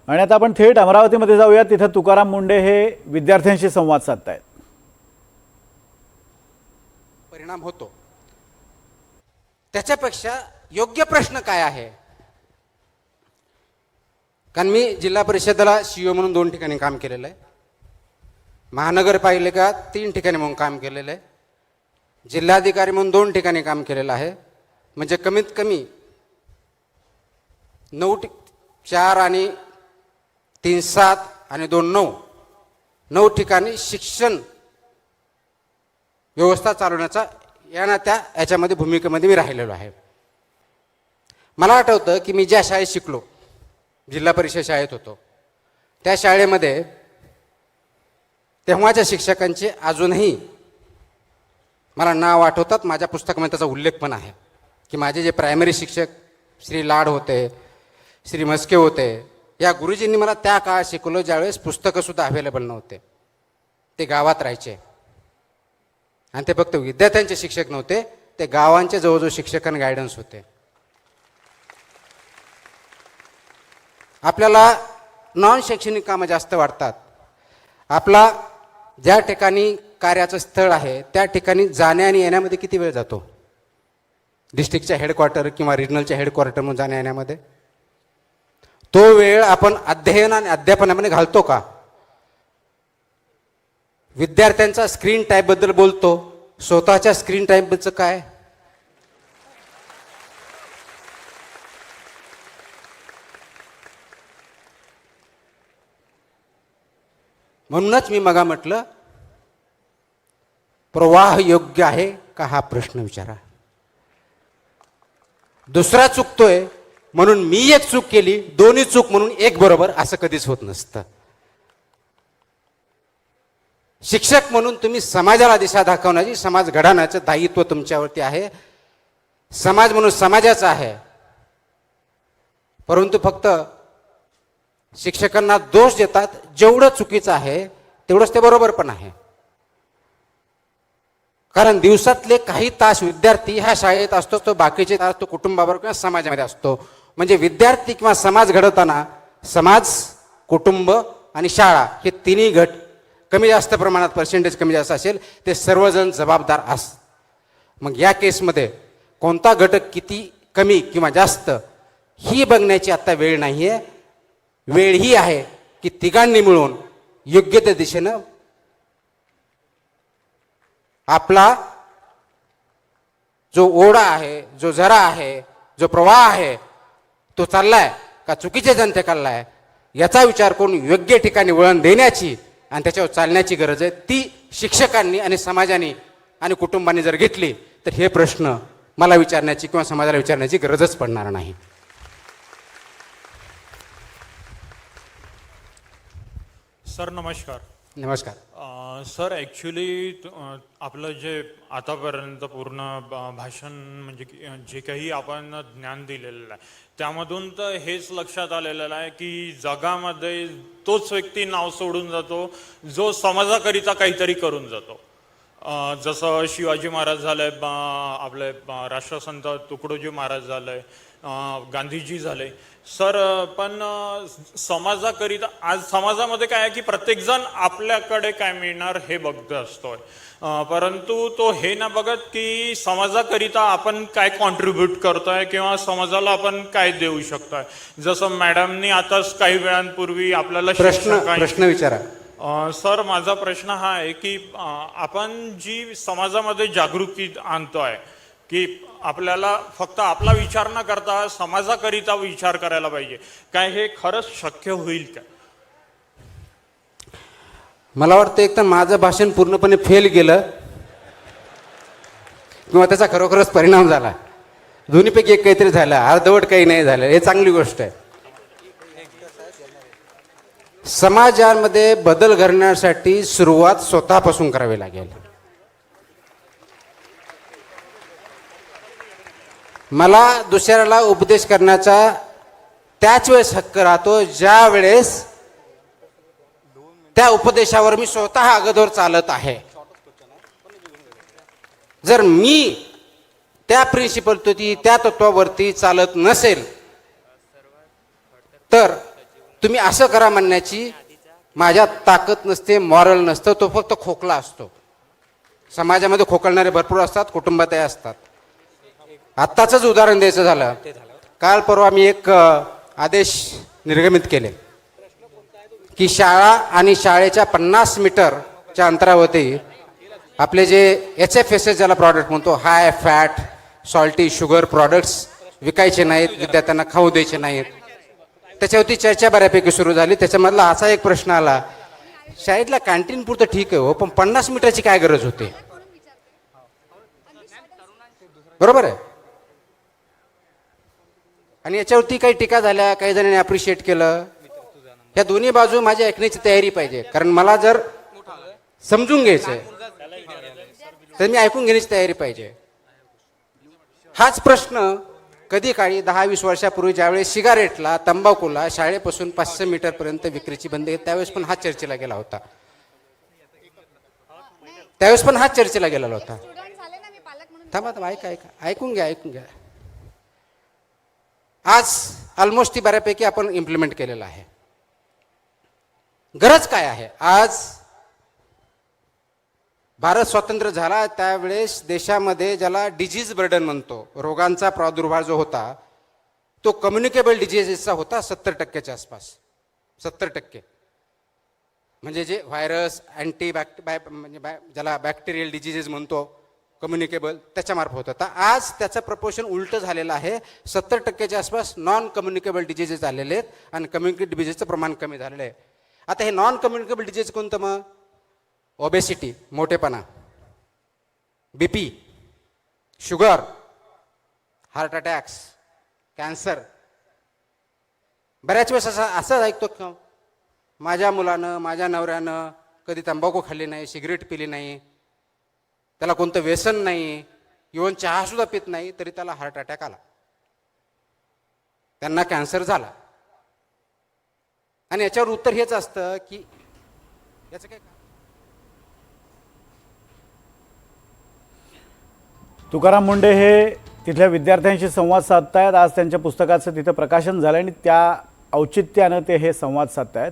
आणि आता आपण थेट अमरावतीमध्ये जाऊया. तिथे तुकाराम मुंडे हे विद्यार्थ्यांशी संवाद साधतायत. परिणाम होतो त्याच्यापेक्षा योग्य प्रश्न काय आहे? कारण मी जिल्हा परिषदेला सीईओ म्हणून 2 ठिकाणी काम केलेलं आहे, महानगरपालिका 3 ठिकाणी म्हणून काम केलेलं आहे, जिल्हाधिकारी म्हणून 2 ठिकाणी काम केलेलं आहे. म्हणजे कमीत कमी 4 आणि 3 7 आणि 2 9 ठिकाणी शिक्षण व्यवस्था चालवण्याचा याच्यामध्ये भूमिकेमध्ये मी राहिलेलो आहे. मला आठवतं की मी ज्या शाळेत शिकलो, जिल्हा परिषद शाळेत होतो, त्या शाळेमध्ये तेव्हाच्या शिक्षकांचे अजूनही मला नाव आठवतात. माझ्या पुस्तकामध्ये त्याचा उल्लेख पण आहे की माझे जे प्रायमरी शिक्षक श्री लाड होते, श्री मस्के होते, या गुरुजींनी मला त्या काळात शिकवलं ज्यावेळेस पुस्तकंसुद्धा अवेलेबल नव्हते. ते गावात राहायचे आणि ते फक्त विद्यार्थ्यांचे शिक्षक नव्हते, ते गावांचे जवळजवळ शिक्षक आणि गायडन्स होते. आपल्याला नॉन शैक्षणिक कामं जास्त वाटतात. आपला ज्या ठिकाणी कार्याचं स्थळ आहे त्या ठिकाणी जाण्या आणि येण्यामध्ये किती वेळ जातो? डिस्ट्रिक्टच्या हेडक्वार्टर किंवा रिजनलच्या हेडक्वार्टरमधून जाण्या येण्यामध्ये तो वेळ आपण अध्ययन आणि अध्यापनामध्ये घालतो का? विद्यार्थ्यांचा स्क्रीन टाईमबद्दल बोलतो, स्वतःच्या स्क्रीन टाईमबद्दलचं काय? म्हणूनच मी मगा म्हटलं प्रवाह योग्य आहे का हा प्रश्न विचारा. दुसरा चुकतोय म्हणून मी एक चूक केली, दोन्ही चूक म्हणून एक बरोबर असं कधीच होत नसतं. शिक्षक म्हणून तुम्ही समाजाला दिशा दाखवण्याची, समाज घडवण्याचं दायित्व तुमच्यावरती आहे. समाज म्हणून समाजाचा आहे. परंतु फक्त शिक्षकांना दोष देतात, जेवढं चुकीचं आहे तेवढंच ते बरोबर पण आहे. कारण दिवसातले काही तास विद्यार्थी ह्या शाळेत असतो, तो बाकीचे तास तो कुटुंबाबरोबर किंवा समाजामध्ये असतो. म्हणजे विद्यार्थी किंवा समाज घडवताना समाज, कुटुंब आणि शाळा हे तिन्ही गट कमी जास्त प्रमाणात, पर्सेंटेज कमी जास्त असेल, ते सर्वजण जबाबदार असतात. मग या केसमध्ये कोणता घटक किती कमी किंवा जास्त ही बघण्याची आता वेळ नाही आहे. वेळ ही आहे की तिघांनी मिळून योग्य त्या दिशेनं आपला जो ओढा आहे, जो झरा आहे, जो प्रवाह आहे तो चाललाय का चुकीचे जनते चाललाय याचा विचार करून योग्य ठिकाणी वळण देण्याची आणि त्याच्यावर चालण्याची गरज आहे. ती शिक्षकांनी आणि समाजाने आणि कुटुंबाने जर घेतली तर हे प्रश्न मला विचारण्याची किंवा समाजाला विचारण्याची गरजच पडणार नाही. सर नमस्कार. नमस्कार. सर ॲक्च्युली आपलं जे आतापर्यंत पूर्ण भाषण म्हणजे जे काही आपण ज्ञान दिलेलं आहे त्यामधून तर हेच लक्षात आलेलं आहे की जगामध्ये तोच व्यक्ती नाव सोडून जातो जो समाजाकरिता काहीतरी करून जातो. जसं शिवाजी महाराज झाले, आपले राष्ट्रसंत तुकडोजी महाराज झाले, गांधीजी झाले. सर पण समाजाकरिता आज समाजामध्ये काय आहे की प्रत्येकजण आपल्याकडे काय मिळणार हे बघत असतोय, परंतु तो हे ना बघत की समाजाकरिता आपण काय कॉन्ट्रीब्यूट करतोय किंवा समाजाला आपण काय देऊ शकतोय. जसं मॅडमनी आताच काही वेळांपूर्वी आपल्याला प्रश्न विचारा. सर माझा प्रश्न हा आहे की आपण जी समाजामध्ये जागृती आणतोय की आपल्याला फक्त आपला विचार न करता समाजाकरिता विचार करायला पाहिजे, काय हे खरंच शक्य होईल का? मला वाटतं एक तर माझं भाषण पूर्णपणे फेल गेलं किंवा त्याचा खरोखरच परिणाम झाला. दोन्हीपैकी एक काहीतरी झालं, अर्धवट काही नाही झालं, हे चांगली गोष्ट आहे. समाजामध्ये बदल करण्यासाठी सुरुवात स्वतःपासून करावी लागेल. मला दुसऱ्याला उपदेश करण्याचा त्याच वेळेस हक्क राहतो ज्या वेळेस त्या उपदेशावर मी स्वतः अगोदर चालत आहे. जर मी त्या प्रिन्सिपलवरती, त्या तत्वावरती चालत नसेल तर तुम्ही असं करा म्हणण्याची माझ्यात ताकद नसते, मॉरल नसतं, तो फक्त खोकला असतो. समाजामध्ये खोकलणारे भरपूर असतात, कुटुंबातही असतात. आत्ताचंच उदाहरण द्यायचं झालं, काल परवा मी एक आदेश निर्गमित केले की शाळा आणि शाळेच्या 50 मीटरच्या अंतरावरती आपले जे HFSS ज्याला प्रॉडक्ट म्हणतो, high fat salty sugar products विकायचे नाहीत, विद्यार्थ्यांना खाऊ द्यायचे नाहीत. त्याच्यावरती चर्चा बऱ्यापैकी सुरू झाली. त्याच्यामधला असा एक प्रश्न आला, शाळेतल्या कॅन्टीन पुरतं ठीक आहे हो, पण 50 मीटरची काय गरज होते? बरोबर आहे. आणि याच्यावरती काही टीका झाल्या, काही जणांनी अप्रिशिएट केलं. या दोन्ही बाजू माझी ऐकण्याची तयारी पाहिजे, कारण मला जर समजून घ्यायचंय तर मी ऐकून घेण्याची तयारी पाहिजे. हाच प्रश्न कधी काळी 10-20 वर्षापूर्वी ज्यावेळेस सिगारेटला, तंबाखूला शाळेपासून 500 मीटरपर्यंत विक्रीची बंदी, त्यावेळेस पण हाच चर्चेला गेला होता. थांबा ऐकून घ्या. आज ऑलमोस्ट ती बऱ्यापैकी आपण इम्प्लिमेंट केलेलं आहे. गरज काय आहे? आज भारत स्वतंत्र झाला त्यावेळेस देशामध्ये ज्याला डिजीज बर्डन म्हणतो, रोगांचा प्रादुर्भाव जो होता तो कम्युनिकेबल डिजीजेसचा होता 70% आसपास. 70% म्हणजे जे व्हायरस, म्हणजे ज्याला बॅक्टेरियल डिजीजेस म्हणतो कम्युनिकेबल, त्याच्यामार्फत होता. आज त्याचं प्रपोर्शन उलटं झालेलं आहे. 70%च्या आसपास नॉन कम्युनिकेबल डिजीजेस आलेले आहेत आणि कम्युनिकेबल डिजीजचं प्रमाण कमी झालेलं आहे. आता हे नॉन कम्युनिकेबल डिजीज कोणतं? मग ओबेसिटी, मोठेपणा, BP, sugar, heart attacks, cancer. बऱ्याच वेळेस असं ऐकतो की माझ्या मुलानं, माझ्या नवऱ्यानं कधी तंबाखू खाल्ली नाही, सिगरेट पिली नाही, त्याला कोणतं व्यसन नाही, इव्हन चहा सुद्धा पित नाही, तरी त्याला हार्ट अटॅक आला, त्यांना कॅन्सर झाला. आणि याच्यावर उत्तर हेच असतं की याचं काय. तुकाराम मुंडे हे तिथल्या विद्यार्थ्यांशी संवाद साधतायत. आज त्यांच्या पुस्तकाचं तिथं प्रकाशन झालं आणि त्या औचित्यानं ते हे संवाद साधतायत.